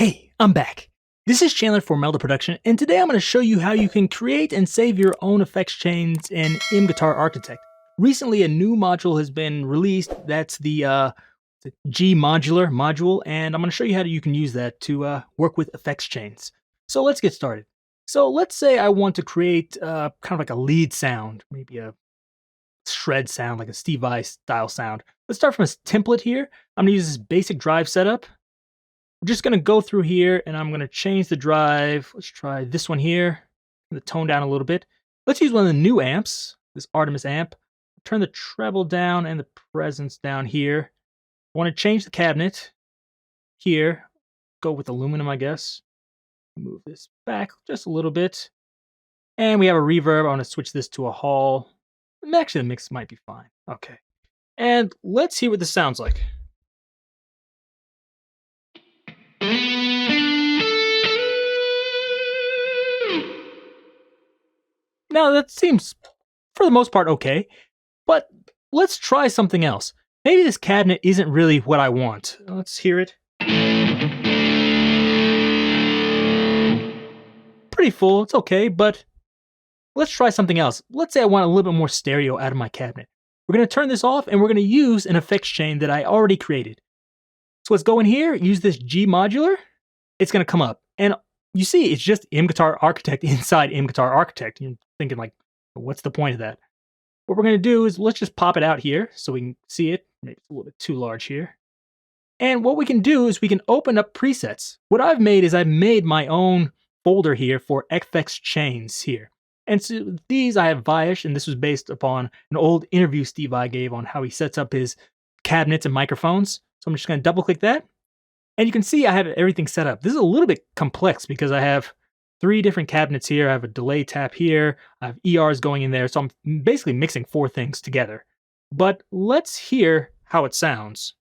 Hey, I'm back. This is Chandler for Melda Production, and today I'm going to show you how you can create and save your own effects chains in MGuitarArchitect. Recently, a new module has been released. That's the GModular module, and I'm going to show you how you can use that to work with effects chains. So let's get started. So let's say I want to create kind of like a lead sound, maybe a shred sound, like a Steve Vai style sound. Let's start from a template here. I'm going to use this basic drive setup. I'm just going to go through here and I'm going to change the drive. Let's try this one here. The tone down a little bit. Let's use one of the new amps, this Artemis amp. Turn the treble down and the presence down here. I want to change the cabinet here. Go with aluminum, I guess. Move this back just a little bit. And we have a reverb. I want to switch this to a hall. Actually, the mix might be fine. Okay. And let's hear what this sounds like. Now that seems, for the most part, okay, but let's try something else. Maybe this cabinet isn't really what I want. Let's hear it. Pretty full, it's okay, but let's try something else. Let's say I want a little bit more stereo out of my cabinet. We're going to turn this off and we're going to use an effects chain that I already created. So let's go in here, use this GModular. It's going to come up. And you see, it's just MGuitarArchitect inside MGuitarArchitect. You're thinking like, what's the point of that? What we're going to do is let's just pop it out here so we can see it. Maybe it's a little bit too large here. And what we can do is we can open up presets. What I've made is I've made my own folder here for effects chains here. And so these I have Vaish, and this was based upon an old interview Steve Vai gave on how he sets up his cabinets and microphones. So I'm just going to double click that. And you can see I have everything set up. This is a little bit complex because I have 3 different cabinets here. I have a delay tap here. I have ERs going in there. So I'm basically mixing 4 things together. But let's hear how it sounds.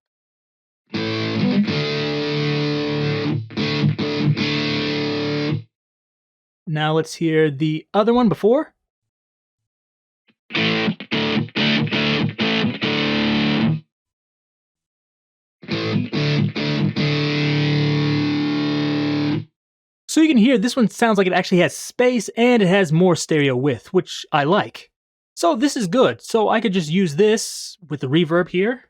Now let's hear the other one before. So you can hear this one sounds like it actually has space and it has more stereo width, which I like. So this is good. So I could just use this with the reverb here.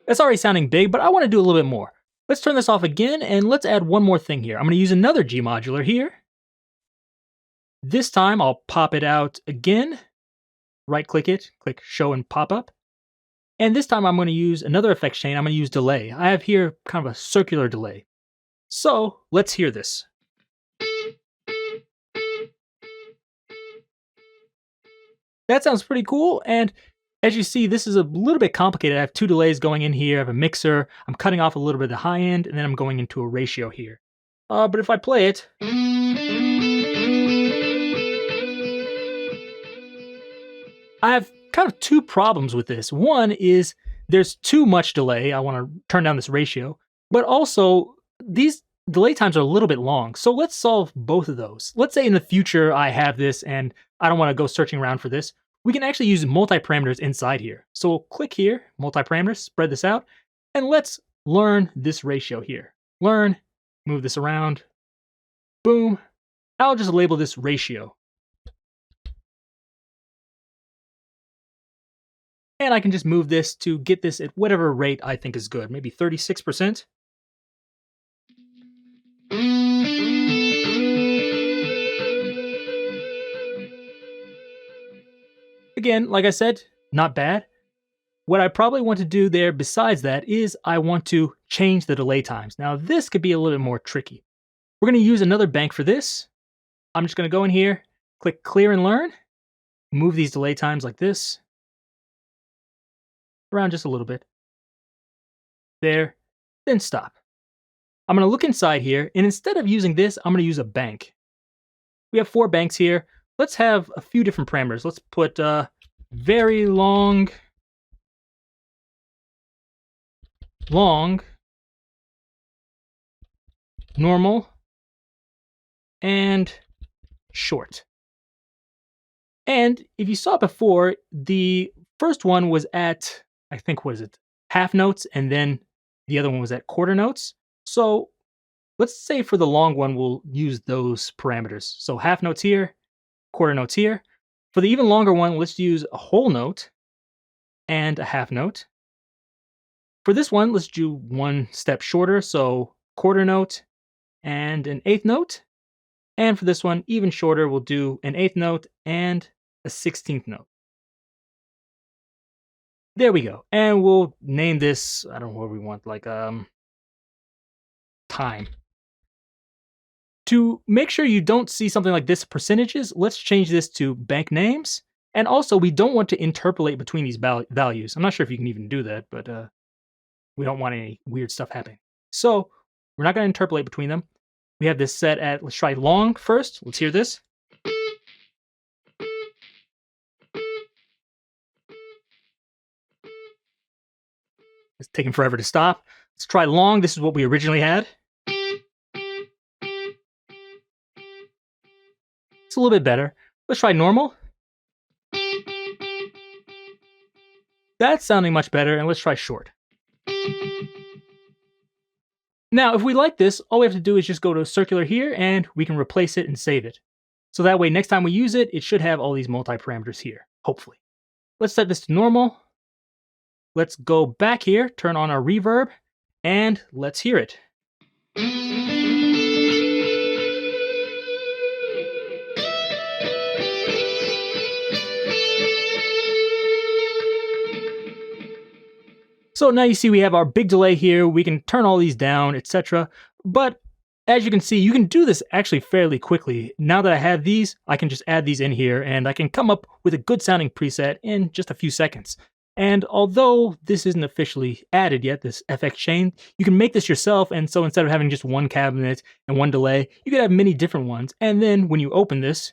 That's already sounding big, but I want to do a little bit more. Let's turn this off again and let's add one more thing here. I'm going to use another GModular here. This time I'll pop it out again. Right click it, click show and pop up. And this time I'm going to use another effects chain. I'm going to use delay. I have here kind of a circular delay. So let's hear this. That sounds pretty cool. And as you see, this is a little bit complicated. I have 2 delays going in here. I have a mixer. I'm cutting off a little bit of the high end, and then I'm going into a ratio here. But if I play it, I have kind of 2 problems with this. One is there's too much delay. I want to turn down this ratio, but also these delay times are a little bit long. So let's solve both of those. Let's say in the future I have this and I don't want to go searching around for this. We can actually use multiparameters inside here. So we'll click here, multiparameters, spread this out, and let's learn this ratio here. Learn, move this around, boom. I'll just label this ratio. And I can just move this to get this at whatever rate I think is good, maybe 36%. Again, like I said, not bad. What I probably want to do there besides that is I want to change the delay times. Now this could be a little bit more tricky. We're going to use another bank for this. I'm just going to go in here, click clear and learn, move these delay times like this. Around just a little bit. There, then stop. I'm going to look inside here, and instead of using this, I'm going to use a bank. We have 4 banks here. Let's have a few different parameters. Let's put very long, normal, and short. And if you saw before, the first one was at, I think, was it half notes, and then the other one was at quarter notes. So let's say for the long one, we'll use those parameters. So half notes here, quarter notes here. For the even longer one, let's use a whole note and a half note. For this one, let's do one step shorter, so quarter note and an eighth note. And for this one, even shorter, we'll do an eighth note and a 16th note. There we go. And we'll name this, I don't know what we want, like time. To make sure you don't see something like this percentages, let's change this to bank names. And also, we don't want to interpolate between these values. I'm not sure if you can even do that, but we don't want any weird stuff happening. So we're not going to interpolate between them. We have this set at, let's try long first. Let's hear this. It's taking forever to stop. Let's try long. This is what we originally had. It's a little bit better. Let's try normal. That's sounding much better, and let's try short. Now, if we like this, all we have to do is just go to circular here, and we can replace it and save it. So that way, next time we use it, it should have all these multi-parameters here, hopefully. Let's set this to normal. Let's go back here, turn on our reverb, and let's hear it. So now you see we have our big delay here. We can turn all these down, etc. But as you can see, you can do this actually fairly quickly. Now that I have these, I can just add these in here and I can come up with a good sounding preset in just a few seconds. And although this isn't officially added yet, this FX chain, you can make this yourself. And so instead of having just one cabinet and one delay, you could have many different ones. And then when you open this,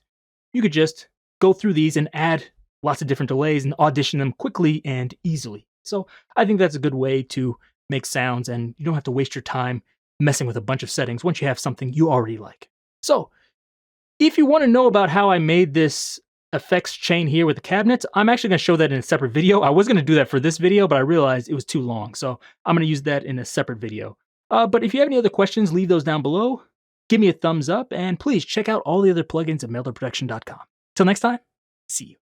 you could just go through these and add lots of different delays and audition them quickly and easily. So I think that's a good way to make sounds, and you don't have to waste your time messing with a bunch of settings once you have something you already like. So if you want to know about how I made this effects chain here with the cabinets, I'm actually going to show that in a separate video. I was going to do that for this video, but I realized it was too long. So I'm going to use that in a separate video. But if you have any other questions, leave those down below. Give me a thumbs up, and please check out all the other plugins at MeldaProduction.com. Till next time, see you.